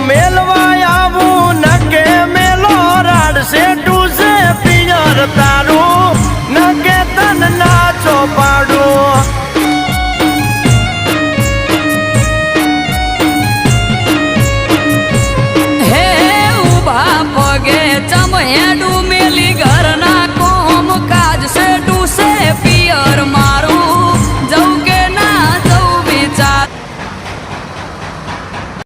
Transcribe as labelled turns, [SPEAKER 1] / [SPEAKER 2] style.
[SPEAKER 1] મેલવા આવું નકે મેલો રાડશે ટુસે પિયર તારું નકે તન ના ચોપાડું
[SPEAKER 2] હે ઉભા પગે ચમ હેડું